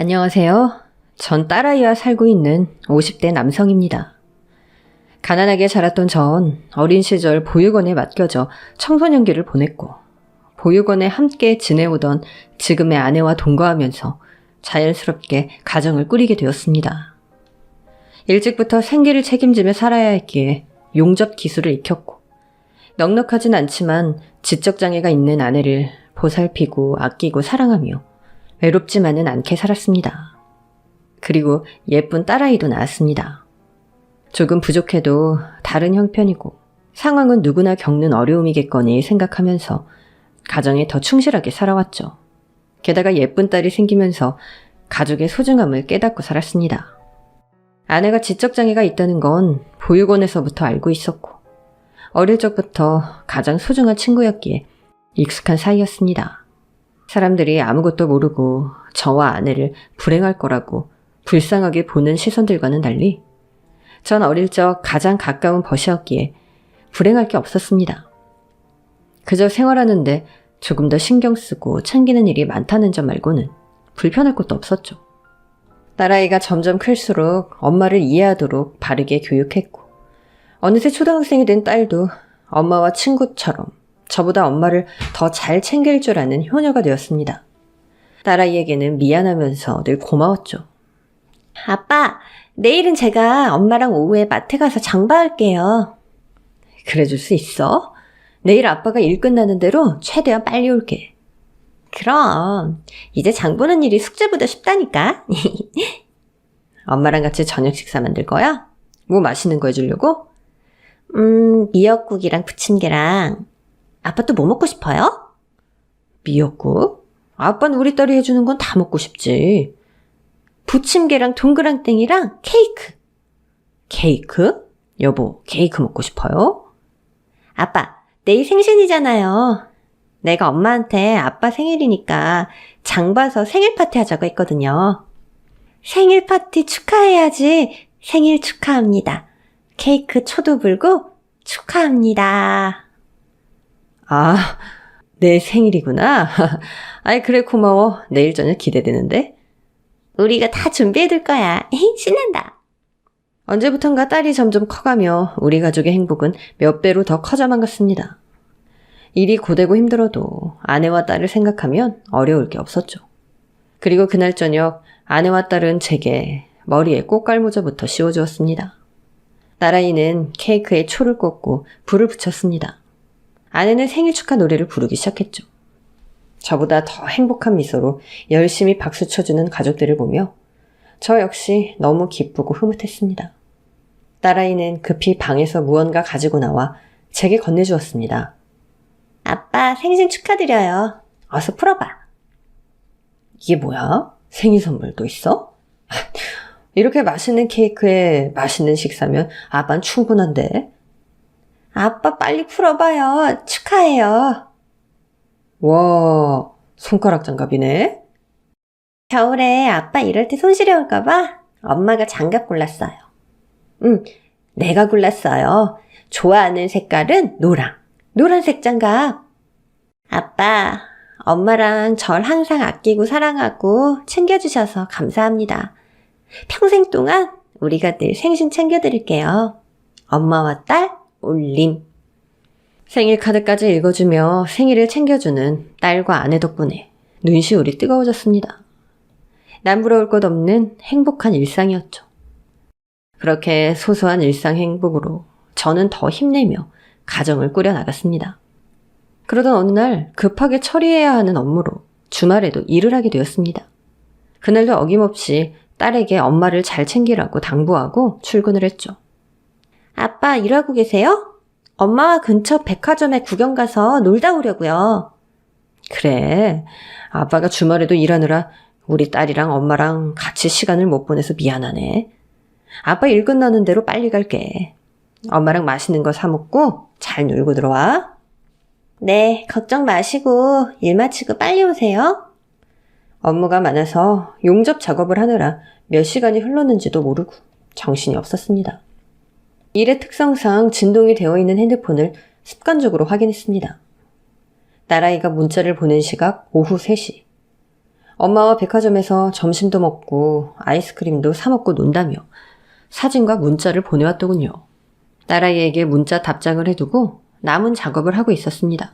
안녕하세요. 전 딸아이와 살고 있는 50대 남성입니다. 가난하게 자랐던 전 어린 시절 보육원에 맡겨져 청소년기를 보냈고 보육원에 함께 지내오던 지금의 아내와 동거하면서 자연스럽게 가정을 꾸리게 되었습니다. 일찍부터 생계를 책임지며 살아야 했기에 용접 기술을 익혔고 넉넉하진 않지만 지적장애가 있는 아내를 보살피고 아끼고 사랑하며 외롭지만은 않게 살았습니다. 그리고 예쁜 딸아이도 낳았습니다. 조금 부족해도 다른 형편이고 상황은 누구나 겪는 어려움이겠거니 생각하면서 가정에 더 충실하게 살아왔죠. 게다가 예쁜 딸이 생기면서 가족의 소중함을 깨닫고 살았습니다. 아내가 지적장애가 있다는 건 보육원에서부터 알고 있었고 어릴 적부터 가장 소중한 친구였기에 익숙한 사이였습니다. 사람들이 아무것도 모르고 저와 아내를 불행할 거라고 불쌍하게 보는 시선들과는 달리 전 어릴 적 가장 가까운 벗이었기에 불행할 게 없었습니다. 그저 생활하는데 조금 더 신경 쓰고 챙기는 일이 많다는 점 말고는 불편할 것도 없었죠. 딸아이가 점점 클수록 엄마를 이해하도록 바르게 교육했고 어느새 초등학생이 된 딸도 엄마와 친구처럼 저보다 엄마를 더 잘 챙길 줄 아는 효녀가 되었습니다. 딸아이에게는 미안하면서 늘 고마웠죠. 아빠, 내일은 제가 엄마랑 오후에 마트 가서 장 봐올게요. 그래줄 수 있어? 내일 아빠가 일 끝나는 대로 최대한 빨리 올게. 그럼 이제 장 보는 일이 숙제보다 쉽다니까. 엄마랑 같이 저녁 식사 만들 거야? 뭐 맛있는 거 해주려고? 미역국이랑 부침개랑. 아빠 또 뭐 먹고 싶어요? 미역국? 아빠는 우리 딸이 해주는 건 다 먹고 싶지. 부침개랑 동그랑땡이랑 케이크. 케이크? 여보, 케이크 먹고 싶어요? 아빠, 내일 생신이잖아요. 내가 엄마한테 아빠 생일이니까 장 봐서 생일 파티 하자고 했거든요. 생일 파티 축하해야지. 생일 축하합니다. 케이크 초도 불고 축하합니다. 아, 내 생일이구나. 아이, 그래, 고마워. 내일 저녁 기대되는데. 우리가 다 준비해둘 거야. 신난다. 언제부턴가 딸이 점점 커가며 우리 가족의 행복은 몇 배로 더 커져만 갔습니다. 일이 고되고 힘들어도 아내와 딸을 생각하면 어려울 게 없었죠. 그리고 그날 저녁 아내와 딸은 제게 머리에 꽃갈모자부터 씌워주었습니다. 딸아이는 케이크에 초를 꽂고 불을 붙였습니다. 아내는 생일 축하 노래를 부르기 시작했죠. 저보다 더 행복한 미소로 열심히 박수 쳐주는 가족들을 보며 저 역시 너무 기쁘고 흐뭇했습니다. 딸아이는 급히 방에서 무언가 가지고 나와 제게 건네주었습니다. 아빠 생신 축하드려요. 어서 풀어봐. 이게 뭐야? 생일 선물도 있어? 이렇게 맛있는 케이크에 맛있는 식사면 아빠는 충분한데. 아빠 빨리 풀어봐요. 축하해요. 와, 손가락 장갑이네. 겨울에 아빠 이럴 때 손 시려울까봐 엄마가 장갑 골랐어요. 내가 골랐어요. 좋아하는 색깔은 노랑. 노란색 장갑. 아빠, 엄마랑 절 항상 아끼고 사랑하고 챙겨주셔서 감사합니다. 평생 동안 우리가 늘 생신 챙겨드릴게요. 엄마와 딸, 올림. 생일 카드까지 읽어주며 생일을 챙겨주는 딸과 아내 덕분에 눈시울이 뜨거워졌습니다. 남부러울 것 없는 행복한 일상이었죠. 그렇게 소소한 일상 행복으로 저는 더 힘내며 가정을 꾸려나갔습니다. 그러던 어느 날 급하게 처리해야 하는 업무로 주말에도 일을 하게 되었습니다. 그날도 어김없이 딸에게 엄마를 잘 챙기라고 당부하고 출근을 했죠. 아빠 일하고 계세요? 엄마와 근처 백화점에 구경 가서 놀다 오려고요. 그래, 아빠가 주말에도 일하느라 우리 딸이랑 엄마랑 같이 시간을 못 보내서 미안하네. 아빠 일 끝나는 대로 빨리 갈게. 엄마랑 맛있는 거 사 먹고 잘 놀고 들어와. 네, 걱정 마시고 일 마치고 빨리 오세요. 업무가 많아서 용접 작업을 하느라 몇 시간이 흘렀는지도 모르고 정신이 없었습니다. 일의 특성상 진동이 되어 있는 핸드폰을 습관적으로 확인했습니다. 딸아이가 문자를 보낸 시각 오후 3시. 엄마와 백화점에서 점심도 먹고 아이스크림도 사 먹고 논다며 사진과 문자를 보내왔더군요. 딸아이에게 문자 답장을 해두고 남은 작업을 하고 있었습니다.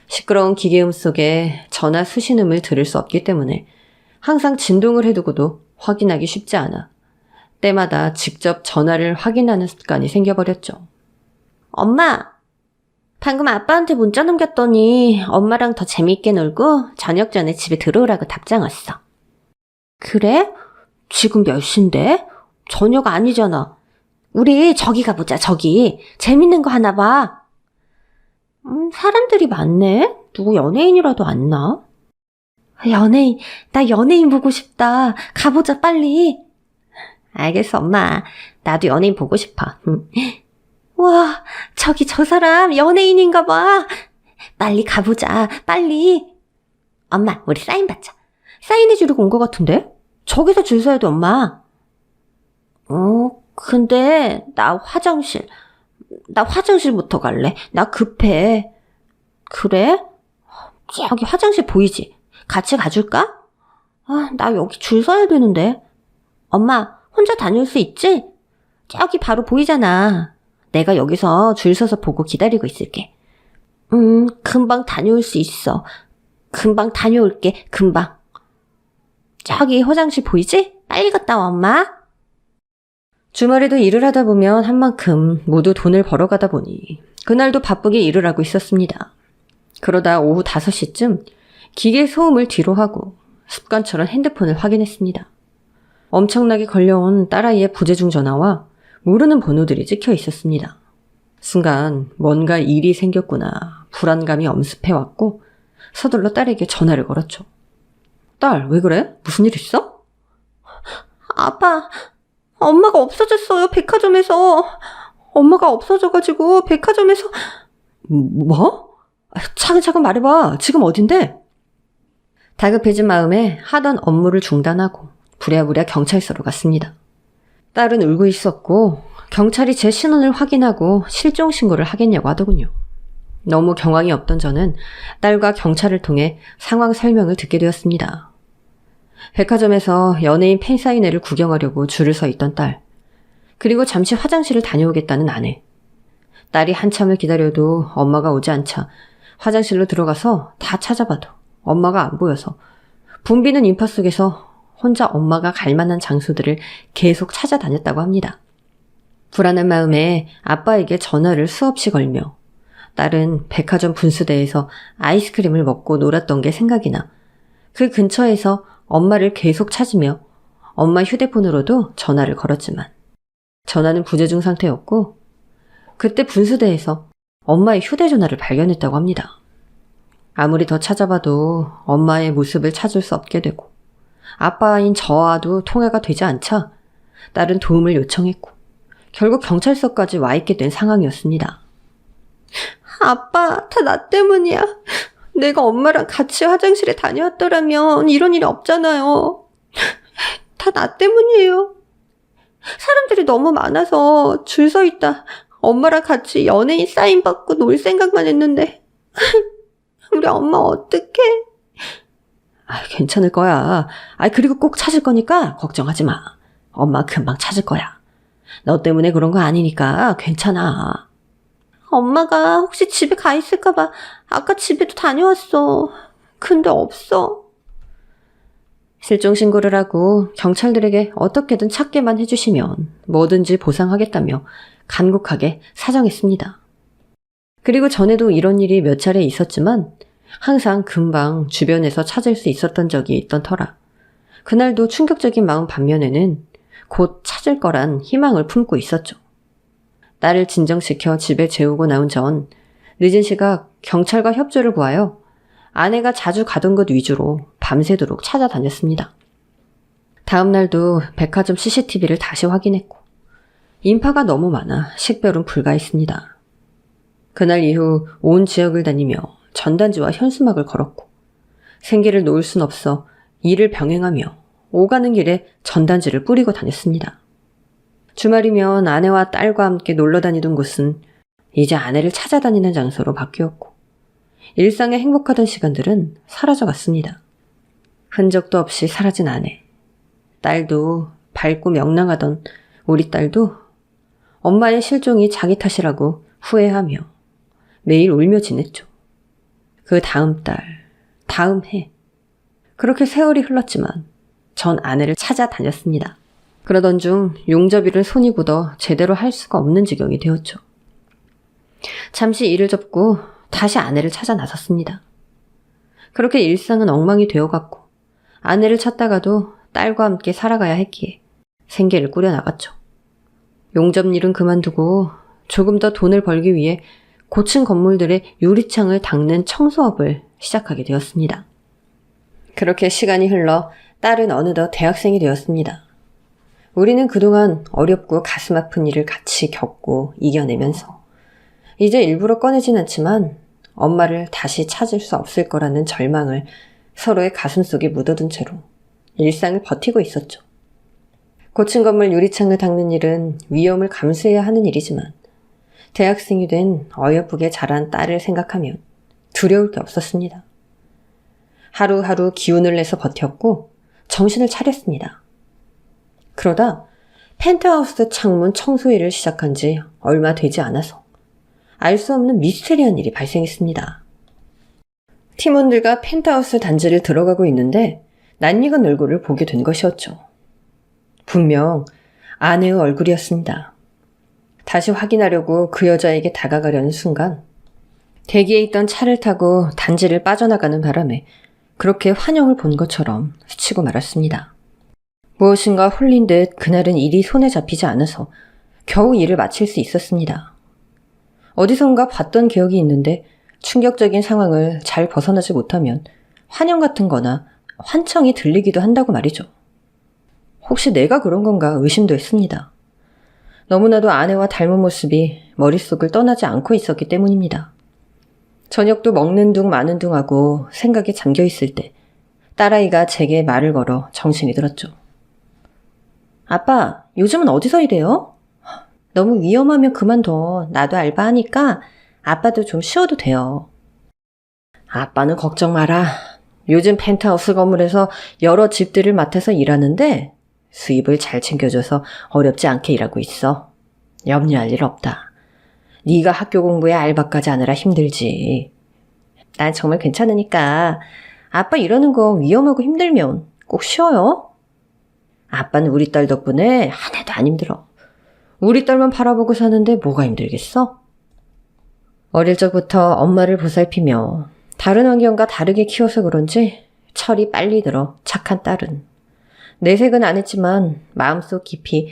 시끄러운 기계음 속에 전화 수신음을 들을 수 없기 때문에 항상 진동을 해두고도 확인하기 쉽지 않아 때마다 직접 전화를 확인하는 습관이 생겨버렸죠. 엄마, 방금 아빠한테 문자 남겼더니 엄마랑 더 재미있게 놀고 저녁 전에 집에 들어오라고 답장 왔어. 그래? 지금 몇 시인데? 저녁 아니잖아. 우리 저기 가보자, 저기. 재밌는 거 하나 봐. 사람들이 많네? 누구 연예인이라도 왔나? 연예인, 나 연예인 보고 싶다. 가보자, 빨리. 알겠어, 엄마. 나도 연예인 보고 싶어. 와, 저기 저 사람 연예인인가 봐. 빨리 가보자, 빨리. 엄마, 우리 사인 받자. 사인해주려고 온 것 같은데? 저기서 줄 서야 돼, 엄마. 근데 나 화장실부터 갈래. 나 급해. 그래? 저기 화장실 보이지? 같이 가줄까? 나 여기 줄 서야 되는데. 엄마, 혼자 다녀올 수 있지? 저기 바로 보이잖아. 내가 여기서 줄 서서 보고 기다리고 있을게. 금방 다녀올 수 있어. 금방 다녀올게, 금방. 저기 화장실 보이지? 빨리 갔다 와, 엄마. 주말에도 일을 하다 보면 한 만큼 모두 돈을 벌어가다 보니 그날도 바쁘게 일을 하고 있었습니다. 그러다 오후 5시쯤 기계 소음을 뒤로 하고 습관처럼 핸드폰을 확인했습니다. 엄청나게 걸려온 딸아이의 부재중 전화와 모르는 번호들이 찍혀 있었습니다. 순간 뭔가 일이 생겼구나 불안감이 엄습해왔고 서둘러 딸에게 전화를 걸었죠. 딸, 왜 그래? 무슨 일 있어? 아빠, 엄마가 없어졌어요, 백화점에서. 엄마가 없어져가지고 백화점에서. 뭐? 차근차근 말해봐. 지금 어딘데? 다급해진 마음에 하던 업무를 중단하고 부랴부랴 경찰서로 갔습니다. 딸은 울고 있었고 경찰이 제 신원을 확인하고 실종 신고를 하겠냐고 하더군요. 너무 경황이 없던 저는 딸과 경찰을 통해 상황 설명을 듣게 되었습니다. 백화점에서 연예인 팬사인회를 구경하려고 줄을 서 있던 딸, 그리고 잠시 화장실을 다녀오겠다는 아내. 딸이 한참을 기다려도 엄마가 오지 않자 화장실로 들어가서 다 찾아봐도 엄마가 안 보여서 붐비는 인파 속에서 혼자 엄마가 갈 만한 장소들을 계속 찾아다녔다고 합니다. 불안한 마음에 아빠에게 전화를 수없이 걸며 딸은 백화점 분수대에서 아이스크림을 먹고 놀았던 게 생각이 나 그 근처에서 엄마를 계속 찾으며 엄마 휴대폰으로도 전화를 걸었지만 전화는 부재중 상태였고 그때 분수대에서 엄마의 휴대전화를 발견했다고 합니다. 아무리 더 찾아봐도 엄마의 모습을 찾을 수 없게 되고 아빠인 저와도 통화가 되지 않자 딸은 도움을 요청했고 결국 경찰서까지 와 있게 된 상황이었습니다. 아빠, 다 나 때문이야. 내가 엄마랑 같이 화장실에 다녀왔더라면 이런 일이 없잖아요. 다 나 때문이에요. 사람들이 너무 많아서 줄 서 있다 엄마랑 같이 연예인 사인 받고 놀 생각만 했는데 우리 엄마 어떡해? 괜찮을 거야. 그리고 꼭 찾을 거니까 걱정하지 마. 엄마 금방 찾을 거야. 너 때문에 그런 거 아니니까 괜찮아. 엄마가 혹시 집에 가 있을까 봐 아까 집에도 다녀왔어. 근데 없어. 실종 신고를 하고 경찰들에게 어떻게든 찾게만 해주시면 뭐든지 보상하겠다며 간곡하게 사정했습니다. 그리고 전에도 이런 일이 몇 차례 있었지만 항상 금방 주변에서 찾을 수 있었던 적이 있던 터라 그날도 충격적인 마음 반면에는 곧 찾을 거란 희망을 품고 있었죠. 딸을 진정시켜 집에 재우고 나온 전 늦은 시각 경찰과 협조를 구하여 아내가 자주 가던 곳 위주로 밤새도록 찾아다녔습니다. 다음 날도 백화점 CCTV를 다시 확인했고 인파가 너무 많아 식별은 불가했습니다. 그날 이후 온 지역을 다니며 전단지와 현수막을 걸었고 생계를 놓을 순 없어 일을 병행하며 오가는 길에 전단지를 뿌리고 다녔습니다. 주말이면 아내와 딸과 함께 놀러 다니던 곳은 이제 아내를 찾아다니는 장소로 바뀌었고 일상에 행복하던 시간들은 사라져갔습니다. 흔적도 없이 사라진 아내. 딸도 밝고 명랑하던 우리 딸도 엄마의 실종이 자기 탓이라고 후회하며 매일 울며 지냈죠. 그 다음 달, 다음 해. 그렇게 세월이 흘렀지만 전 아내를 찾아다녔습니다. 그러던 중 용접일을 손이 굳어 제대로 할 수가 없는 지경이 되었죠. 잠시 일을 접고 다시 아내를 찾아 나섰습니다. 그렇게 일상은 엉망이 되어갔고 아내를 찾다가도 딸과 함께 살아가야 했기에 생계를 꾸려나갔죠. 용접일은 그만두고 조금 더 돈을 벌기 위해 고층 건물들의 유리창을 닦는 청소업을 시작하게 되었습니다. 그렇게 시간이 흘러 딸은 어느덧 대학생이 되었습니다. 우리는 그동안 어렵고 가슴 아픈 일을 같이 겪고 이겨내면서 이제 일부러 꺼내진 않지만 엄마를 다시 찾을 수 없을 거라는 절망을 서로의 가슴속에 묻어둔 채로 일상을 버티고 있었죠. 고층 건물 유리창을 닦는 일은 위험을 감수해야 하는 일이지만 대학생이 된 어여쁘게 자란 딸을 생각하면 두려울 게 없었습니다. 하루하루 기운을 내서 버텼고 정신을 차렸습니다. 그러다 펜트하우스 창문 청소 일을 시작한 지 얼마 되지 않아서 알 수 없는 미스테리한 일이 발생했습니다. 팀원들과 펜트하우스 단지를 들어가고 있는데 낯익은 얼굴을 보게 된 것이었죠. 분명 아내의 얼굴이었습니다. 다시 확인하려고 그 여자에게 다가가려는 순간 대기에 있던 차를 타고 단지를 빠져나가는 바람에 그렇게 환영을 본 것처럼 스치고 말았습니다. 무엇인가 홀린 듯 그날은 일이 손에 잡히지 않아서 겨우 일을 마칠 수 있었습니다. 어디선가 봤던 기억이 있는데 충격적인 상황을 잘 벗어나지 못하면 환영 같은 거나 환청이 들리기도 한다고 말이죠. 혹시 내가 그런 건가 의심도 했습니다. 너무나도 아내와 닮은 모습이 머릿속을 떠나지 않고 있었기 때문입니다. 저녁도 먹는 둥 마는 둥 하고 생각에 잠겨 있을 때 딸아이가 제게 말을 걸어 정신이 들었죠. 아빠, 요즘은 어디서 일해요? 너무 위험하면 그만둬. 나도 알바하니까 아빠도 좀 쉬어도 돼요. 아빠는 걱정 마라. 요즘 펜트하우스 건물에서 여러 집들을 맡아서 일하는데 수입을 잘 챙겨줘서 어렵지 않게 일하고 있어. 염려할 일 없다. 네가 학교 공부에 알바까지 하느라 힘들지. 난 정말 괜찮으니까 아빠 이러는 거 위험하고 힘들면 꼭 쉬어요. 아빠는 우리 딸 덕분에 하나도 안 힘들어. 우리 딸만 바라보고 사는데 뭐가 힘들겠어? 어릴 적부터 엄마를 보살피며 다른 환경과 다르게 키워서 그런지 철이 빨리 들어 착한 딸은 내색은 안 했지만 마음속 깊이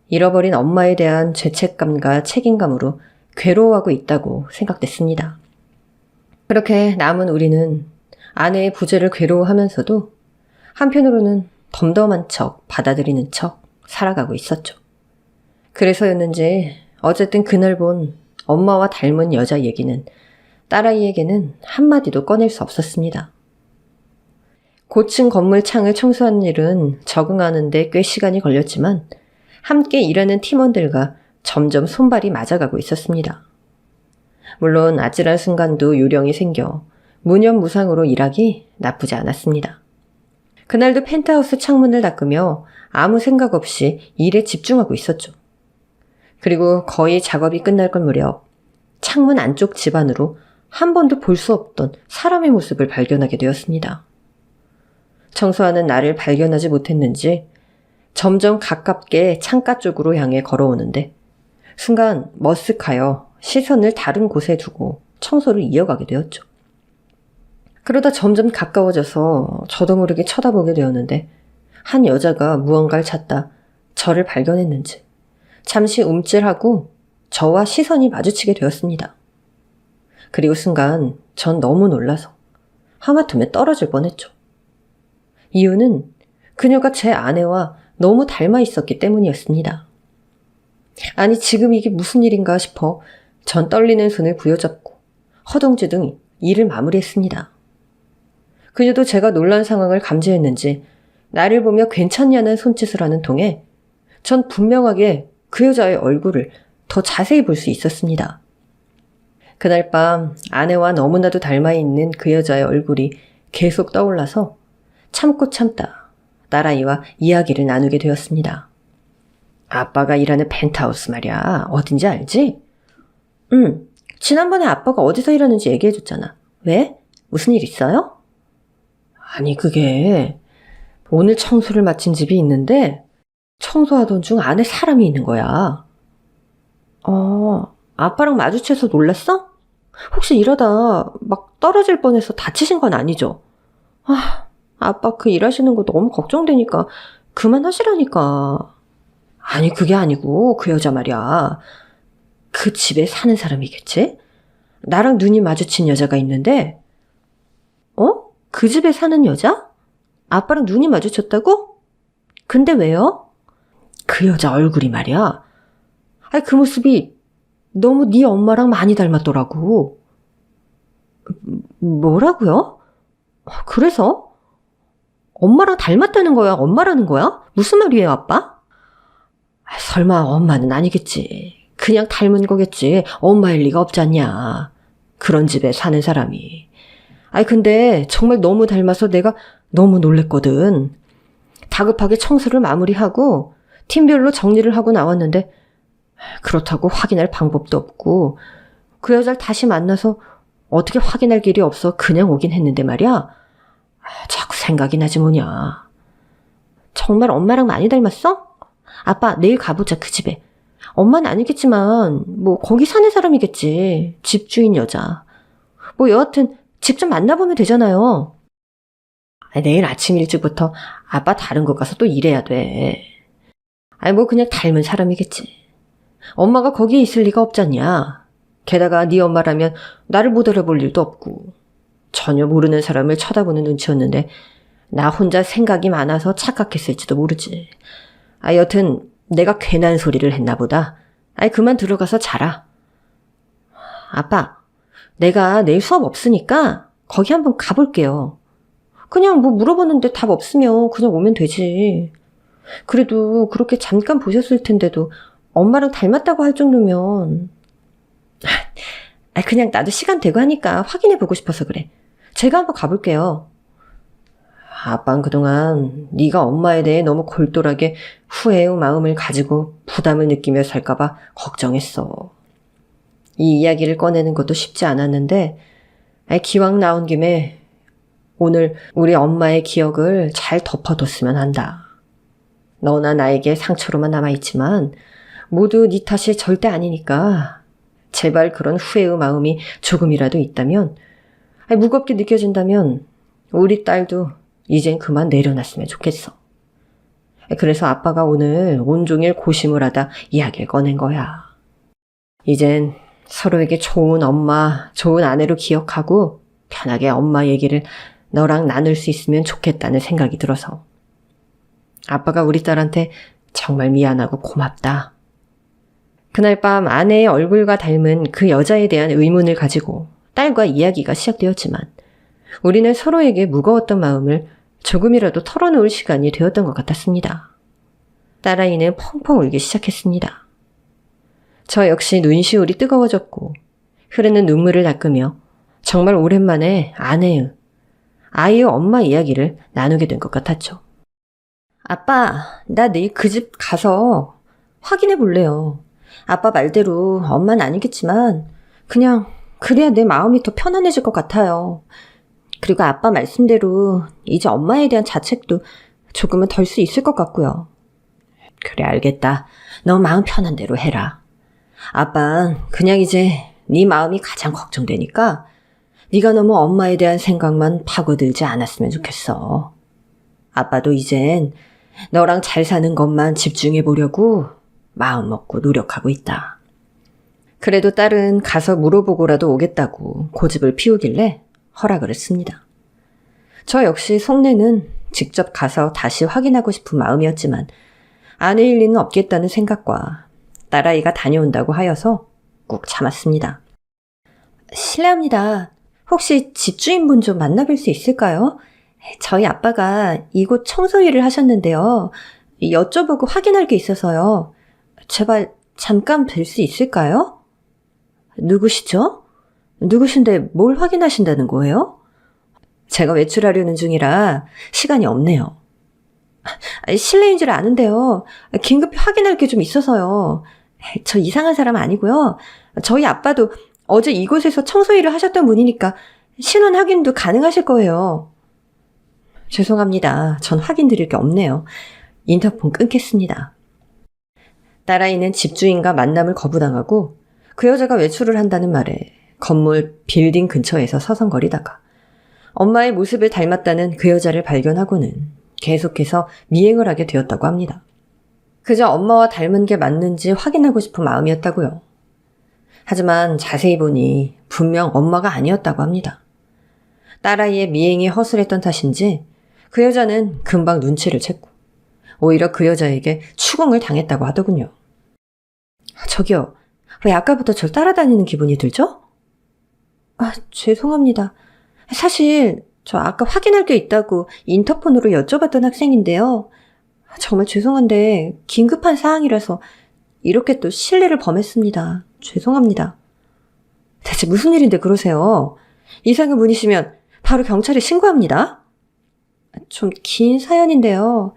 잃어버린 엄마에 대한 죄책감과 책임감으로 괴로워하고 있다고 생각됐습니다. 그렇게 남은 우리는 아내의 부재를 괴로워하면서도 한편으로는 덤덤한 척, 받아들이는 척 살아가고 있었죠. 그래서였는지 어쨌든 그날 본 엄마와 닮은 여자 얘기는 딸아이에게는 한마디도 꺼낼 수 없었습니다. 고층 건물 창을 청소하는 일은 적응하는데 꽤 시간이 걸렸지만 함께 일하는 팀원들과 점점 손발이 맞아가고 있었습니다. 물론 아찔한 순간도 요령이 생겨 무념무상으로 일하기 나쁘지 않았습니다. 그날도 펜트하우스 창문을 닦으며 아무 생각 없이 일에 집중하고 있었죠. 그리고 거의 작업이 끝날 걸 무렵 창문 안쪽 집안으로 한 번도 볼 수 없던 사람의 모습을 발견하게 되었습니다. 청소하는 나를 발견하지 못했는지 점점 가깝게 창가 쪽으로 향해 걸어오는데 순간 머쓱하여 시선을 다른 곳에 두고 청소를 이어가게 되었죠. 그러다 점점 가까워져서 저도 모르게 쳐다보게 되었는데 한 여자가 무언가를 찾다 저를 발견했는지 잠시 움찔하고 저와 시선이 마주치게 되었습니다. 그리고 순간 전 너무 놀라서 하마터면 떨어질 뻔했죠. 이유는 그녀가 제 아내와 너무 닮아 있었기 때문이었습니다. 아니 지금 이게 무슨 일인가 싶어 전 떨리는 손을 부여잡고 허둥지둥 일을 마무리했습니다. 그녀도 제가 놀란 상황을 감지했는지 나를 보며 괜찮냐는 손짓을 하는 통에 전 분명하게 그 여자의 얼굴을 더 자세히 볼 수 있었습니다. 그날 밤 아내와 너무나도 닮아 있는 그 여자의 얼굴이 계속 떠올라서 참고 참다 딸아이와 이야기를 나누게 되었습니다. 아빠가 일하는 펜트하우스 말이야. 어딘지 알지? 응. 지난번에 아빠가 어디서 일하는지 얘기해줬잖아. 왜? 무슨 일 있어요? 아니 그게 오늘 청소를 마친 집이 있는데 청소하던 중 안에 사람이 있는 거야. 아빠랑 마주쳐서 놀랐어? 혹시 이러다 막 떨어질 뻔해서 다치신 건 아니죠? 아빠 그 일하시는 거 너무 걱정되니까 그만하시라니까. 아니 그게 아니고 그 여자 말이야. 그 집에 사는 사람이겠지? 나랑 눈이 마주친 여자가 있는데 그 집에 사는 여자? 아빠랑 눈이 마주쳤다고? 근데 왜요? 그 여자 얼굴이 말이야. 아니 그 모습이 너무 네 엄마랑 많이 닮았더라고. 뭐라고요? 그래서? 엄마랑 닮았다는 거야? 엄마라는 거야? 무슨 말이에요, 아빠? 설마 엄마는 아니겠지. 그냥 닮은 거겠지. 엄마일 리가 없지 않냐. 그런 집에 사는 사람이. 아니 근데 정말 너무 닮아서 내가 너무 놀랬거든. 다급하게 청소를 마무리하고 팀별로 정리를 하고 나왔는데 그렇다고 확인할 방법도 없고 그 여자를 다시 만나서 어떻게 확인할 길이 없어 그냥 오긴 했는데 말이야. 자꾸 생각이 나지 뭐냐. 정말 엄마랑 많이 닮았어? 아빠 내일 가보자 그 집에. 엄마는 아니겠지만 뭐 거기 사는 사람이겠지. 집주인 여자. 뭐 여하튼 직접 만나보면 되잖아요. 내일 아침 일찍부터 아빠 다른 곳 가서 또 일해야 돼. 아니 뭐 그냥 닮은 사람이겠지. 엄마가 거기에 있을 리가 없잖냐. 게다가 네 엄마라면 나를 못 알아볼 일도 없고 전혀 모르는 사람을 쳐다보는 눈치였는데 나 혼자 생각이 많아서 착각했을지도 모르지. 여튼 내가 괜한 소리를 했나 보다. 그만 들어가서 자라. 아빠, 내가 내일 수업 없으니까 거기 한번 가볼게요. 그냥 뭐 물어보는데 답 없으면 그냥 오면 되지. 그래도 그렇게 잠깐 보셨을 텐데도 엄마랑 닮았다고 할 정도면 그냥 나도 시간 되고 하니까 확인해보고 싶어서 그래. 제가 한번 가볼게요. 아빠는 그동안 네가 엄마에 대해 너무 골똘하게 후회의 마음을 가지고 부담을 느끼며 살까봐 걱정했어. 이 이야기를 꺼내는 것도 쉽지 않았는데 기왕 나온 김에 오늘 우리 엄마의 기억을 잘 덮어뒀으면 한다. 너나 나에게 상처로만 남아있지만 모두 네 탓이 절대 아니니까 제발 그런 후회의 마음이 조금이라도 있다면 무겁게 느껴진다면 우리 딸도 이젠 그만 내려놨으면 좋겠어. 그래서 아빠가 오늘 온종일 고심을 하다 이야기를 꺼낸 거야. 이젠 서로에게 좋은 엄마, 좋은 아내로 기억하고 편하게 엄마 얘기를 너랑 나눌 수 있으면 좋겠다는 생각이 들어서. 아빠가 우리 딸한테 정말 미안하고 고맙다. 그날 밤 아내의 얼굴과 닮은 그 여자에 대한 의문을 가지고 딸과 이야기가 시작되었지만 우리는 서로에게 무거웠던 마음을 조금이라도 털어놓을 시간이 되었던 것 같았습니다. 딸아이는 펑펑 울기 시작했습니다. 저 역시 눈시울이 뜨거워졌고 흐르는 눈물을 닦으며 정말 오랜만에 아이의 엄마 이야기를 나누게 된 것 같았죠. 아빠, 나 내일 그 집 가서 확인해 볼래요. 아빠 말대로 엄마는 아니겠지만 그냥 그래야 내 마음이 더 편안해질 것 같아요. 그리고 아빠 말씀대로 이제 엄마에 대한 자책도 조금은 덜 수 있을 것 같고요. 그래 알겠다. 너 마음 편한 대로 해라. 아빠는 그냥 이제 네 마음이 가장 걱정되니까 네가 너무 엄마에 대한 생각만 파고들지 않았으면 좋겠어. 아빠도 이젠 너랑 잘 사는 것만 집중해 보려고 마음 먹고 노력하고 있다. 그래도 딸은 가서 물어보고라도 오겠다고 고집을 피우길래 허락을 했습니다. 저 역시 속내는 직접 가서 다시 확인하고 싶은 마음이었지만 아내일 리는 없겠다는 생각과 딸아이가 다녀온다고 하여서 꾹 참았습니다. 실례합니다. 혹시 집주인분 좀 만나뵐 수 있을까요? 저희 아빠가 이곳 청소 일을 하셨는데요. 여쭤보고 확인할 게 있어서요. 제발 잠깐 뵐 수 있을까요? 누구시죠? 누구신데 뭘 확인하신다는 거예요? 제가 외출하려는 중이라 시간이 없네요. 실례인 줄 아는데요. 긴급히 확인할 게 좀 있어서요. 저 이상한 사람 아니고요. 저희 아빠도 어제 이곳에서 청소 일을 하셨던 분이니까 신원 확인도 가능하실 거예요. 죄송합니다. 전 확인 드릴 게 없네요. 인터폰 끊겠습니다. 딸아이는 집주인과 만남을 거부당하고 그 여자가 외출을 한다는 말에 건물 빌딩 근처에서 서성거리다가 엄마의 모습을 닮았다는 그 여자를 발견하고는 계속해서 미행을 하게 되었다고 합니다. 그저 엄마와 닮은 게 맞는지 확인하고 싶은 마음이었다고요. 하지만 자세히 보니 분명 엄마가 아니었다고 합니다. 딸아이의 미행이 허술했던 탓인지 그 여자는 금방 눈치를 챘고 오히려 그 여자에게 추궁을 당했다고 하더군요. 저기요, 왜 아까부터 절 따라다니는 기분이 들죠? 죄송합니다. 사실 저 아까 확인할 게 있다고 인터폰으로 여쭤봤던 학생인데요. 정말 죄송한데 긴급한 사항이라서 이렇게 또 실례를 범했습니다. 죄송합니다. 대체 무슨 일인데 그러세요? 이상한 분이시면 바로 경찰에 신고합니다. 좀 긴 사연인데요.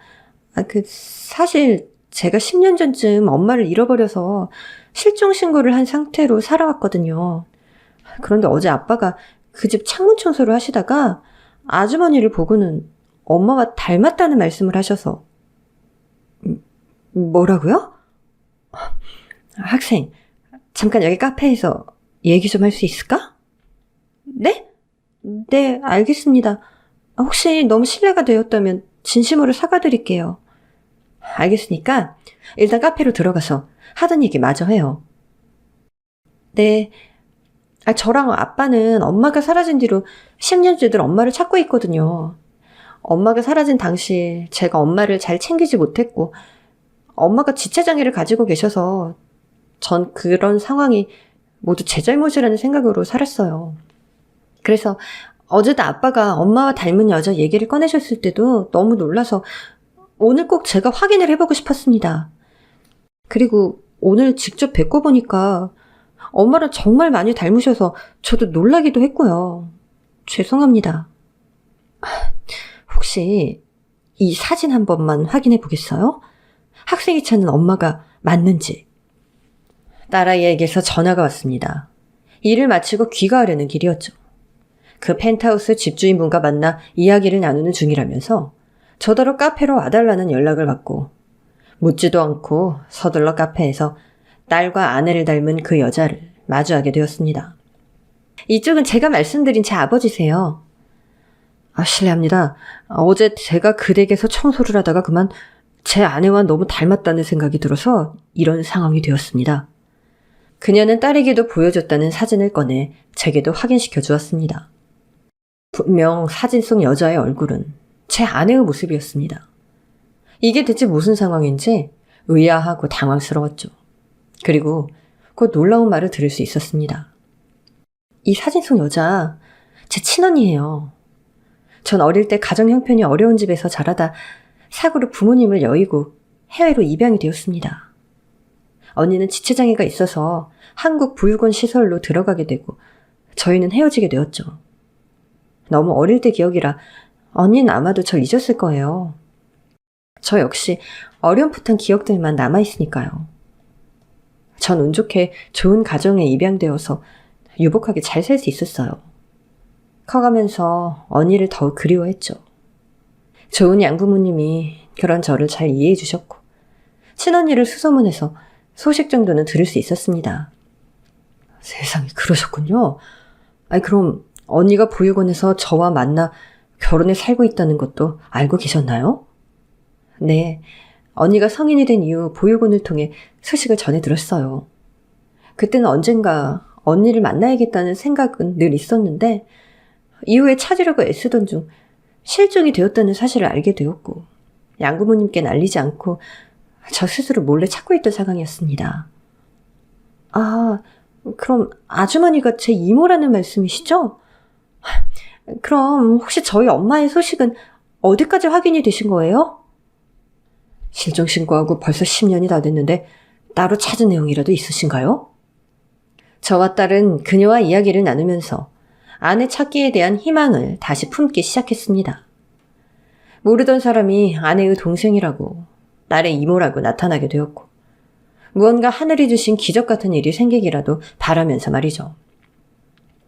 사실 제가 10년 전쯤 엄마를 잃어버려서 실종 신고를 한 상태로 살아왔거든요. 그런데 어제 아빠가 그 집 창문 청소를 하시다가 아주머니를 보고는 엄마와 닮았다는 말씀을 하셔서. 뭐라고요? 학생, 잠깐 여기 카페에서 얘기 좀 할 수 있을까? 네? 네, 알겠습니다. 혹시 너무 실례가 되었다면 진심으로 사과드릴게요. 알겠으니까 일단 카페로 들어가서 하던 얘기 마저 해요. 네. 저랑 아빠는 엄마가 사라진 뒤로 10년째들 엄마를 찾고 있거든요. 엄마가 사라진 당시 제가 엄마를 잘 챙기지 못했고 엄마가 지체장애를 가지고 계셔서 전 그런 상황이 모두 제 잘못이라는 생각으로 살았어요. 그래서 어제도 아빠가 엄마와 닮은 여자 얘기를 꺼내셨을 때도 너무 놀라서 오늘 꼭 제가 확인을 해보고 싶었습니다. 그리고 오늘 직접 뵙고 보니까 엄마랑 정말 많이 닮으셔서 저도 놀라기도 했고요. 죄송합니다. 혹시 이 사진 한 번만 확인해 보겠어요? 학생이 찾는 엄마가 맞는지. 딸아이에게서 전화가 왔습니다. 일을 마치고 귀가하려는 길이었죠. 그 펜트하우스 집주인분과 만나 이야기를 나누는 중이라면서 저더러 카페로 와달라는 연락을 받고 묻지도 않고 서둘러 카페에서 딸과 아내를 닮은 그 여자를 마주하게 되었습니다. 이쪽은 제가 말씀드린 제 아버지세요. 실례합니다. 어제 제가 그 댁에서 청소를 하다가 그만 제 아내와 너무 닮았다는 생각이 들어서 이런 상황이 되었습니다. 그녀는 딸에게도 보여줬다는 사진을 꺼내 제게도 확인시켜 주었습니다. 분명 사진 속 여자의 얼굴은 제 아내의 모습이었습니다. 이게 대체 무슨 상황인지 의아하고 당황스러웠죠. 그리고 곧 놀라운 말을 들을 수 있었습니다. 이 사진 속 여자, 제 친언니예요. 전 어릴 때 가정 형편이 어려운 집에서 자라다 사고로 부모님을 여의고 해외로 입양이 되었습니다. 언니는 지체장애가 있어서 한국 보육원 시설로 들어가게 되고 저희는 헤어지게 되었죠. 너무 어릴 때 기억이라 언니는 아마도 절 잊었을 거예요. 저 역시 어렴풋한 기억들만 남아있으니까요. 전 운 좋게 좋은 가정에 입양되어서 유복하게 잘 살 수 있었어요. 커가면서 언니를 더욱 그리워했죠. 좋은 양부모님이 그런 저를 잘 이해해 주셨고 친언니를 수소문해서 소식 정도는 들을 수 있었습니다. 세상에 그러셨군요. 그럼 언니가 보육원에서 저와 만나 결혼해 살고 있다는 것도 알고 계셨나요? 네, 언니가 성인이 된 이후 보육원을 통해 소식을 전해 들었어요. 그때는 언젠가 언니를 만나야겠다는 생각은 늘 있었는데 이후에 찾으려고 애쓰던 중 실종이 되었다는 사실을 알게 되었고 양부모님께는 알리지 않고 저 스스로 몰래 찾고 있던 상황이었습니다. 그럼 아주머니가 제 이모라는 말씀이시죠? 그럼 혹시 저희 엄마의 소식은 어디까지 확인이 되신 거예요? 실종 신고하고 벌써 10년이 다 됐는데 따로 찾은 내용이라도 있으신가요? 저와 딸은 그녀와 이야기를 나누면서 아내 찾기에 대한 희망을 다시 품기 시작했습니다. 모르던 사람이 아내의 동생이라고, 딸의 이모라고 나타나게 되었고, 무언가 하늘이 주신 기적 같은 일이 생기기라도 바라면서 말이죠.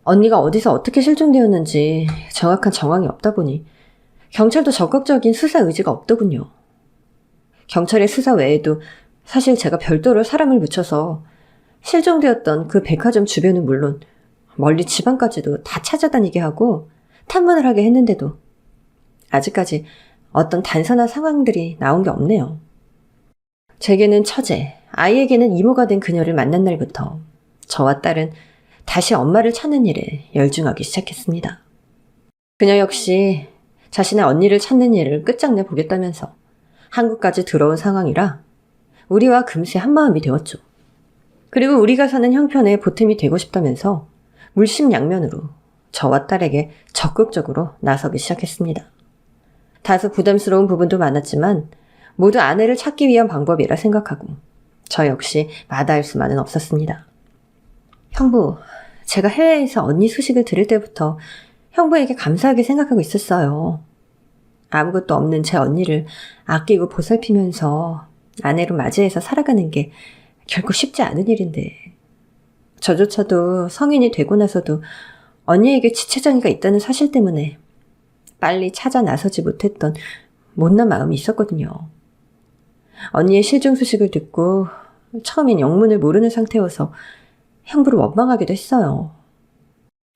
언니가 어디서 어떻게 실종되었는지 정확한 정황이 없다 보니 경찰도 적극적인 수사 의지가 없더군요. 경찰의 수사 외에도 사실 제가 별도로 사람을 붙여서 실종되었던 그 백화점 주변은 물론 멀리 지방까지도 다 찾아다니게 하고 탐문을 하게 했는데도 아직까지 어떤 단서나 상황들이 나온 게 없네요. 제게는 처제, 아이에게는 이모가 된 그녀를 만난 날부터 저와 딸은 다시 엄마를 찾는 일에 열중하기 시작했습니다. 그녀 역시 자신의 언니를 찾는 일을 끝장내 보겠다면서 한국까지 들어온 상황이라 우리와 금세 한마음이 되었죠. 그리고 우리가 사는 형편에 보탬이 되고 싶다면서 물심양면으로 저와 딸에게 적극적으로 나서기 시작했습니다. 다소 부담스러운 부분도 많았지만 모두 아내를 찾기 위한 방법이라 생각하고 저 역시 마다할 수만은 없었습니다. 형부, 제가 해외에서 언니 소식을 들을 때부터 형부에게 감사하게 생각하고 있었어요. 아무것도 없는 제 언니를 아끼고 보살피면서 아내로 맞이해서 살아가는 게 결코 쉽지 않은 일인데 저조차도 성인이 되고 나서도 언니에게 지체장애가 있다는 사실 때문에 빨리 찾아 나서지 못했던 못난 마음이 있었거든요. 언니의 실종 소식을 듣고 처음엔 영문을 모르는 상태여서 형부를 원망하기도 했어요.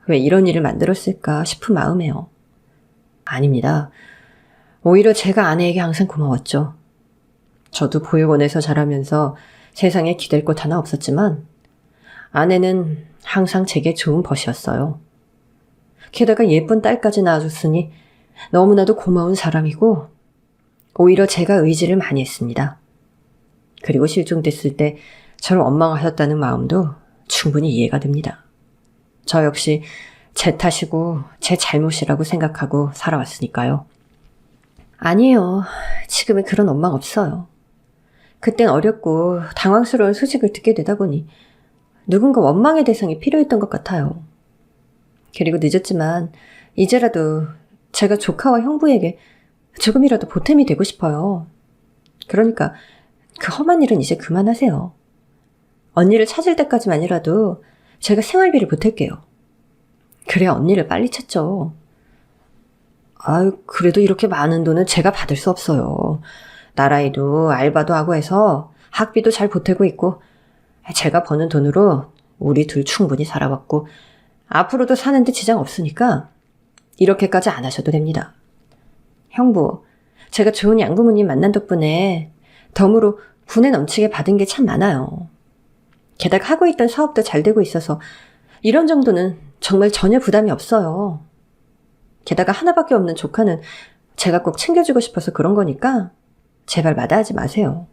왜 이런 일을 만들었을까 싶은 마음에요. 아닙니다. 오히려 제가 아내에게 항상 고마웠죠. 저도 보육원에서 자라면서 세상에 기댈 곳 하나 없었지만 아내는 항상 제게 좋은 벗이었어요. 게다가 예쁜 딸까지 낳아줬으니 너무나도 고마운 사람이고 오히려 제가 의지를 많이 했습니다. 그리고 실종됐을 때 저를 원망하셨다는 마음도 충분히 이해가 됩니다. 저 역시 제 탓이고 제 잘못이라고 생각하고 살아왔으니까요. 아니에요. 지금은 그런 원망 없어요. 그땐 어렸고 당황스러운 소식을 듣게 되다 보니 누군가 원망의 대상이 필요했던 것 같아요. 그리고 늦었지만 이제라도 제가 조카와 형부에게 조금이라도 보탬이 되고 싶어요. 그러니까 그 험한 일은 이제 그만하세요. 언니를 찾을 때까지만이라도 제가 생활비를 보탤게요. 그래야 언니를 빨리 찾죠. 아유, 그래도 이렇게 많은 돈은 제가 받을 수 없어요. 나라에도 알바도 하고 해서 학비도 잘 보태고 있고 제가 버는 돈으로 우리 둘 충분히 살아왔고 앞으로도 사는데 지장 없으니까 이렇게까지 안 하셔도 됩니다. 형부, 제가 좋은 양부모님 만난 덕분에 덤으로 분에 넘치게 받은 게 참 많아요. 게다가 하고 있던 사업도 잘 되고 있어서 이런 정도는 정말 전혀 부담이 없어요. 게다가 하나밖에 없는 조카는 제가 꼭 챙겨주고 싶어서 그런 거니까 제발 마다하지 마세요.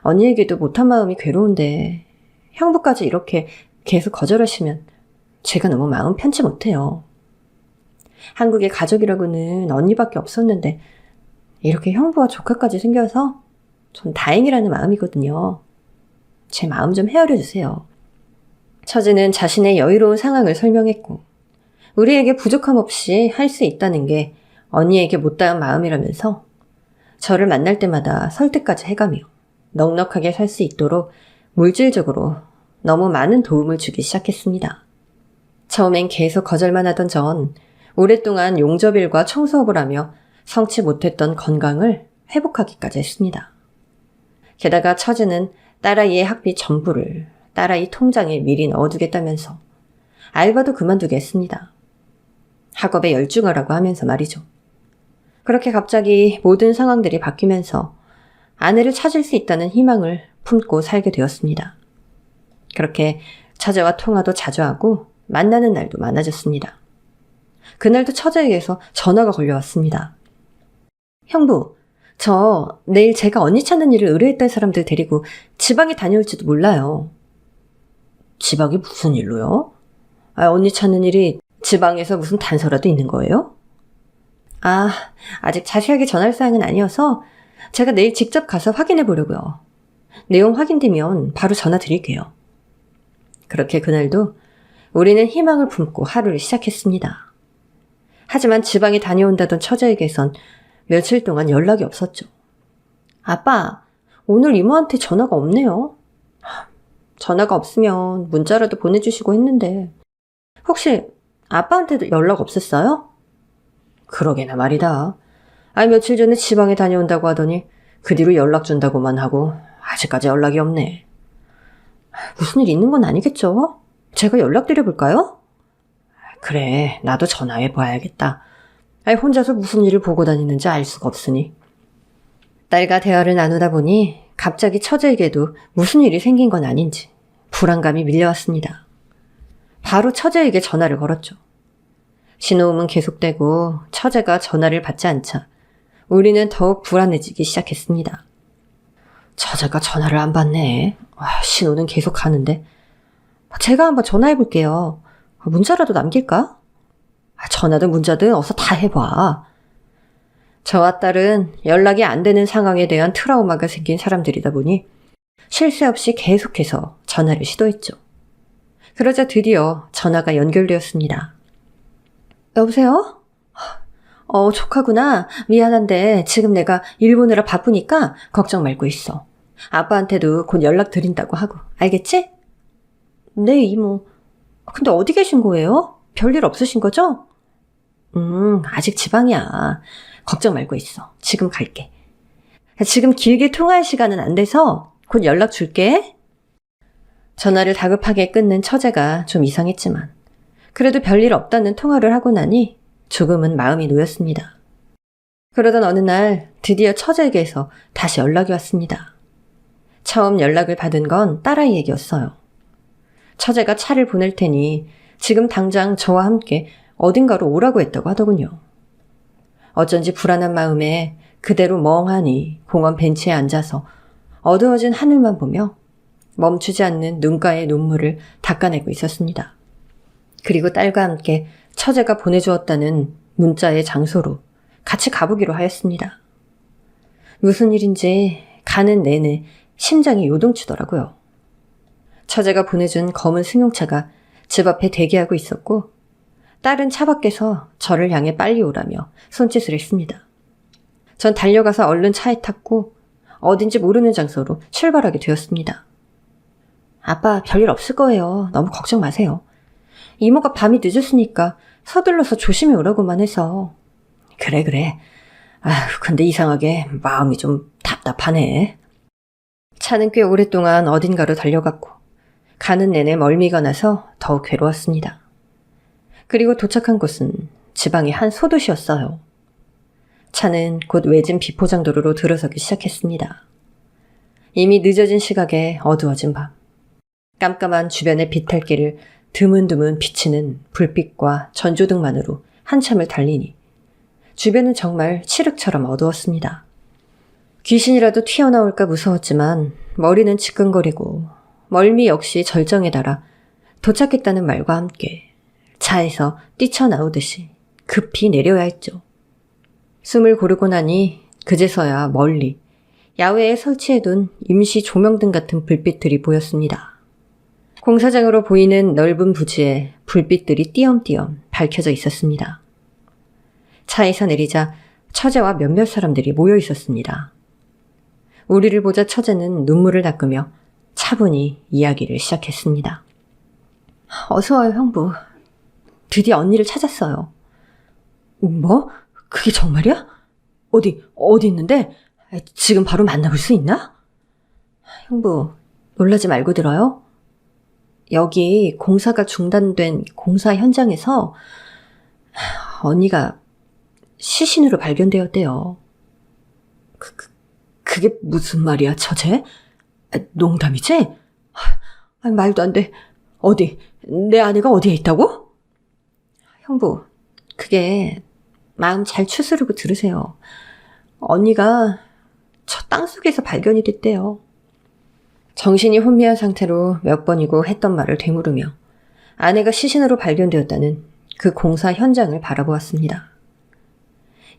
언니에게도 못한 마음이 괴로운데 형부까지 이렇게 계속 거절하시면 제가 너무 마음 편치 못해요. 한국에 가족이라고는 언니밖에 없었는데 이렇게 형부와 조카까지 생겨서 전 다행이라는 마음이거든요. 제 마음 좀 헤아려 주세요. 처제는 자신의 여유로운 상황을 설명했고 우리에게 부족함 없이 할 수 있다는 게 언니에게 못다한 마음이라면서 저를 만날 때마다 설득까지 해가며 넉넉하게 살 수 있도록 물질적으로 너무 많은 도움을 주기 시작했습니다. 처음엔 계속 거절만 하던 전 오랫동안 용접일과 청소업을 하며 성치 못했던 건강을 회복하기까지 했습니다. 게다가 처제는 딸아이의 학비 전부를 딸아이 통장에 미리 넣어두겠다면서 알바도 그만두게 했습니다. 학업에 열중하라고 하면서 말이죠. 그렇게 갑자기 모든 상황들이 바뀌면서 아내를 찾을 수 있다는 희망을 품고 살게 되었습니다. 그렇게 처제와 통화도 자주 하고 만나는 날도 많아졌습니다. 그날도 처제에게서 전화가 걸려왔습니다. 형부, 저 내일 제가 언니 찾는 일을 의뢰했던 사람들 데리고 지방에 다녀올지도 몰라요. 지방이 무슨 일로요? 언니 찾는 일이 지방에서 무슨 단서라도 있는 거예요? 아직 자세하게 전할 사항은 아니어서 제가 내일 직접 가서 확인해 보려고요. 내용 확인되면 바로 전화 드릴게요. 그렇게 그날도 우리는 희망을 품고 하루를 시작했습니다. 하지만 지방에 다녀온다던 처제에게선 며칠 동안 연락이 없었죠. 아빠, 오늘 이모한테 전화가 없네요. 전화가 없으면 문자라도 보내주시고 했는데 혹시 아빠한테도 연락 없었어요? 그러게나 말이다. 며칠 전에 지방에 다녀온다고 하더니 그 뒤로 연락 준다고만 하고 아직까지 연락이 없네. 무슨 일 있는 건 아니겠죠? 제가 연락드려볼까요? 그래, 나도 전화해봐야겠다. 혼자서 무슨 일을 보고 다니는지 알 수가 없으니. 딸과 대화를 나누다 보니 갑자기 처제에게도 무슨 일이 생긴 건 아닌지 불안감이 밀려왔습니다. 바로 처제에게 전화를 걸었죠. 신호음은 계속되고 처제가 전화를 받지 않자 우리는 더욱 불안해지기 시작했습니다. 처제가 전화를 안 받네. 신호는 계속 가는데. 제가 한번 전화해볼게요. 문자라도 남길까? 전화든 문자든 어서 다 해봐. 저와 딸은 연락이 안 되는 상황에 대한 트라우마가 생긴 사람들이다 보니 쉴 새 없이 계속해서 전화를 시도했죠. 그러자 드디어 전화가 연결되었습니다. 여보세요? 조카구나. 미안한데 지금 내가 일 보느라 바쁘니까 걱정 말고 있어. 아빠한테도 곧 연락 드린다고 하고. 알겠지? 네, 이모. 근데 어디 계신 거예요? 별일 없으신 거죠? 아직 지방이야. 걱정 말고 있어. 지금 갈게. 지금 길게 통화할 시간은 안 돼서 곧 연락 줄게. 전화를 다급하게 끊는 처제가 좀 이상했지만 그래도 별일 없다는 통화를 하고 나니 조금은 마음이 놓였습니다. 그러던 어느 날 드디어 처제에게서 다시 연락이 왔습니다. 처음 연락을 받은 건 딸아이에게였어요. 처제가 차를 보낼 테니 지금 당장 저와 함께 어딘가로 오라고 했다고 하더군요. 어쩐지 불안한 마음에 그대로 멍하니 공원 벤치에 앉아서 어두워진 하늘만 보며 멈추지 않는 눈가의 눈물을 닦아내고 있었습니다. 그리고 딸과 함께 처제가 보내주었다는 문자의 장소로 같이 가보기로 하였습니다. 무슨 일인지 가는 내내 심장이 요동치더라고요. 처제가 보내준 검은 승용차가 집 앞에 대기하고 있었고 딸은 차 밖에서 저를 향해 빨리 오라며 손짓을 했습니다. 전 달려가서 얼른 차에 탔고 어딘지 모르는 장소로 출발하게 되었습니다. 아빠, 별일 없을 거예요. 너무 걱정 마세요. 이모가 밤이 늦었으니까 서둘러서 조심히 오라고만 해서. 그래. 근데 이상하게 마음이 좀 답답하네. 차는 꽤 오랫동안 어딘가로 달려갔고 가는 내내 멀미가 나서 더욱 괴로웠습니다. 그리고 도착한 곳은 지방의 한 소도시였어요. 차는 곧 외진 비포장도로로 들어서기 시작했습니다. 이미 늦어진 시각에 어두워진 밤. 깜깜한 주변의 비탈길을 드문드문 비치는 불빛과 전조등만으로 한참을 달리니 주변은 정말 칠흑처럼 어두웠습니다. 귀신이라도 튀어나올까 무서웠지만 머리는 지끈거리고 멀미 역시 절정에 달아 도착했다는 말과 함께 차에서 뛰쳐나오듯이 급히 내려야 했죠. 숨을 고르고 나니 그제서야 멀리 야외에 설치해둔 임시 조명등 같은 불빛들이 보였습니다. 공사장으로 보이는 넓은 부지에 불빛들이 띄엄띄엄 밝혀져 있었습니다. 차에서 내리자 처제와 몇몇 사람들이 모여 있었습니다. 우리를 보자 처제는 눈물을 닦으며 차분히 이야기를 시작했습니다. 어서 와요, 형부. 드디어 언니를 찾았어요. 뭐? 그게 정말이야? 어디 있는데? 지금 바로 만나볼 수 있나? 형부, 놀라지 말고 들어요. 여기 공사가 중단된 공사 현장에서 언니가 시신으로 발견되었대요. 그게 무슨 말이야, 처제? 농담이지? 말도 안 돼. 어디? 내 아내가 어디에 있다고? 형부, 그게 마음 잘 추스르고 들으세요. 언니가 저 땅속에서 발견이 됐대요. 정신이 혼미한 상태로 몇 번이고 했던 말을 되물으며 아내가 시신으로 발견되었다는 그 공사 현장을 바라보았습니다.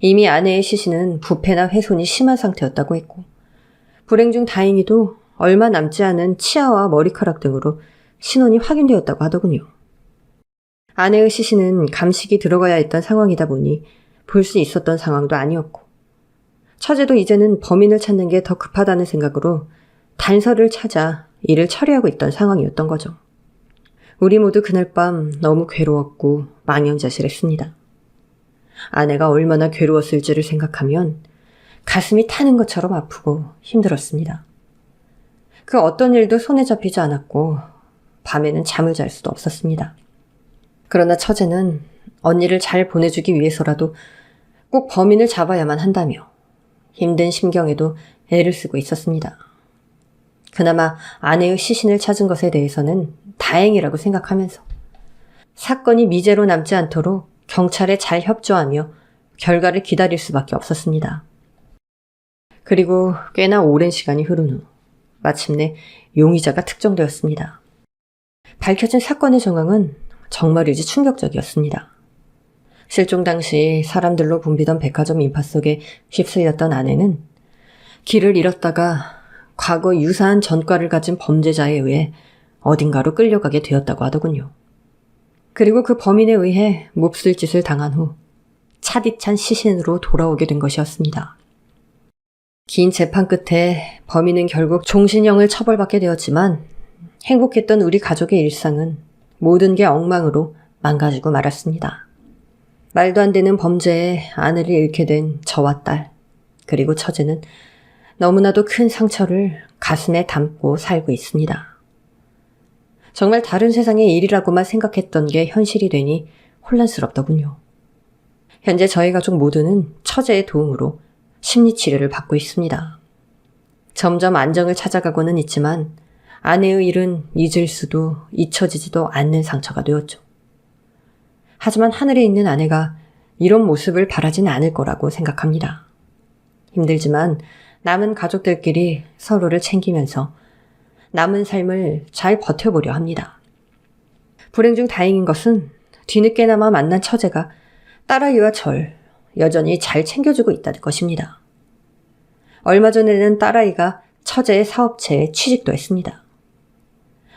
이미 아내의 시신은 부패나 훼손이 심한 상태였다고 했고 불행 중 다행히도 얼마 남지 않은 치아와 머리카락 등으로 신원이 확인되었다고 하더군요. 아내의 시신은 감식이 들어가야 했던 상황이다 보니 볼 수 있었던 상황도 아니었고, 처제도 이제는 범인을 찾는 게 더 급하다는 생각으로 단서를 찾아 일을 처리하고 있던 상황이었던 거죠. 우리 모두 그날 밤 너무 괴로웠고 망연자실했습니다. 아내가 얼마나 괴로웠을지를 생각하면 가슴이 타는 것처럼 아프고 힘들었습니다. 그 어떤 일도 손에 잡히지 않았고 밤에는 잠을 잘 수도 없었습니다. 그러나 처제는 언니를 잘 보내주기 위해서라도 꼭 범인을 잡아야만 한다며 힘든 심경에도 애를 쓰고 있었습니다. 그나마 아내의 시신을 찾은 것에 대해서는 다행이라고 생각하면서 사건이 미제로 남지 않도록 경찰에 잘 협조하며 결과를 기다릴 수밖에 없었습니다. 그리고 꽤나 오랜 시간이 흐른 후 마침내 용의자가 특정되었습니다. 밝혀진 사건의 정황은 정말이지 충격적이었습니다. 실종 당시 사람들로 붐비던 백화점 인파 속에 휩쓸렸던 아내는 길을 잃었다가 과거 유사한 전과를 가진 범죄자에 의해 어딘가로 끌려가게 되었다고 하더군요. 그리고 그 범인에 의해 몹쓸 짓을 당한 후 차디찬 시신으로 돌아오게 된 것이었습니다. 긴 재판 끝에 범인은 결국 종신형을 처벌받게 되었지만 행복했던 우리 가족의 일상은 모든 게 엉망으로 망가지고 말았습니다. 말도 안 되는 범죄에 아내를 잃게 된 저와 딸, 그리고 처제는 너무나도 큰 상처를 가슴에 담고 살고 있습니다. 정말 다른 세상의 일이라고만 생각했던 게 현실이 되니 혼란스럽더군요. 현재 저희 가족 모두는 처제의 도움으로 심리치료를 받고 있습니다. 점점 안정을 찾아가고는 있지만 아내의 일은 잊을 수도 잊혀지지도 않는 상처가 되었죠. 하지만 하늘에 있는 아내가 이런 모습을 바라진 않을 거라고 생각합니다. 힘들지만 남은 가족들끼리 서로를 챙기면서 남은 삶을 잘 버텨보려 합니다. 불행 중 다행인 것은 뒤늦게나마 만난 처제가 딸아이와 절 여전히 잘 챙겨주고 있다는 것입니다. 얼마 전에는 딸아이가 처제의 사업체에 취직도 했습니다.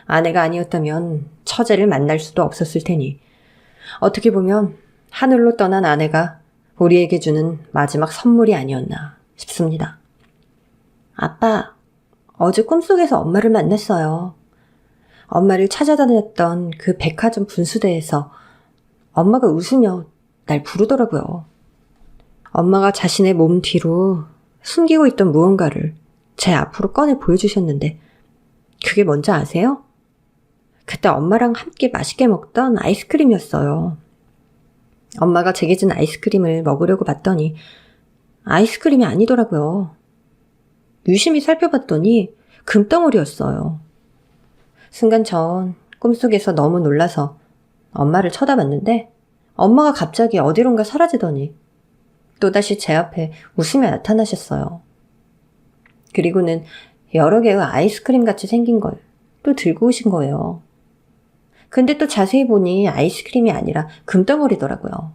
아내가 아니었다면 처제를 만날 수도 없었을 테니 어떻게 보면 하늘로 떠난 아내가 우리에게 주는 마지막 선물이 아니었나 싶습니다. 아빠, 어제 꿈속에서 엄마를 만났어요. 엄마를 찾아다녔던 그 백화점 분수대에서 엄마가 웃으며 날 부르더라고요. 엄마가 자신의 몸 뒤로 숨기고 있던 무언가를 제 앞으로 꺼내 보여주셨는데 그게 뭔지 아세요? 그때 엄마랑 함께 맛있게 먹던 아이스크림이었어요. 엄마가 제게 준 아이스크림을 먹으려고 봤더니 아이스크림이 아니더라고요. 유심히 살펴봤더니 금덩어리였어요. 순간 전 꿈속에서 너무 놀라서 엄마를 쳐다봤는데 엄마가 갑자기 어디론가 사라지더니 또다시 제 앞에 웃으며 나타나셨어요. 그리고는 여러 개의 아이스크림 같이 생긴 걸 또 들고 오신 거예요. 근데 또 자세히 보니 아이스크림이 아니라 금덩어리더라고요.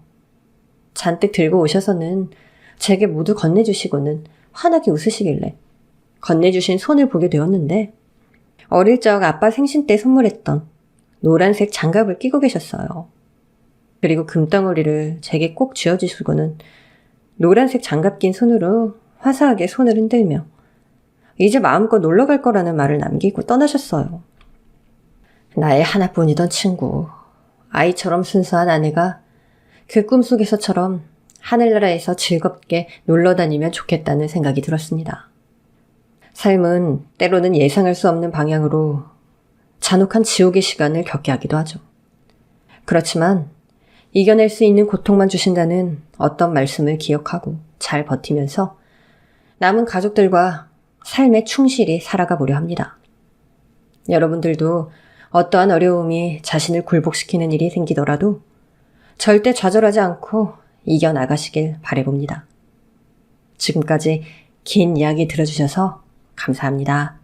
잔뜩 들고 오셔서는 제게 모두 건네주시고는 환하게 웃으시길래 건네주신 손을 보게 되었는데 어릴 적 아빠 생신 때 선물했던 노란색 장갑을 끼고 계셨어요. 그리고 금덩어리를 제게 꼭 쥐어주시고는 노란색 장갑 낀 손으로 화사하게 손을 흔들며 이제 마음껏 놀러 갈 거라는 말을 남기고 떠나셨어요. 나의 하나뿐이던 친구, 아이처럼 순수한 아내가 그 꿈속에서처럼 하늘나라에서 즐겁게 놀러 다니면 좋겠다는 생각이 들었습니다. 삶은 때로는 예상할 수 없는 방향으로 잔혹한 지옥의 시간을 겪게 하기도 하죠. 그렇지만 이겨낼 수 있는 고통만 주신다는 어떤 말씀을 기억하고 잘 버티면서 남은 가족들과 삶에 충실히 살아가 보려 합니다. 여러분들도 어떠한 어려움이 자신을 굴복시키는 일이 생기더라도 절대 좌절하지 않고 이겨나가시길 바라봅니다. 지금까지 긴 이야기 들어주셔서 감사합니다.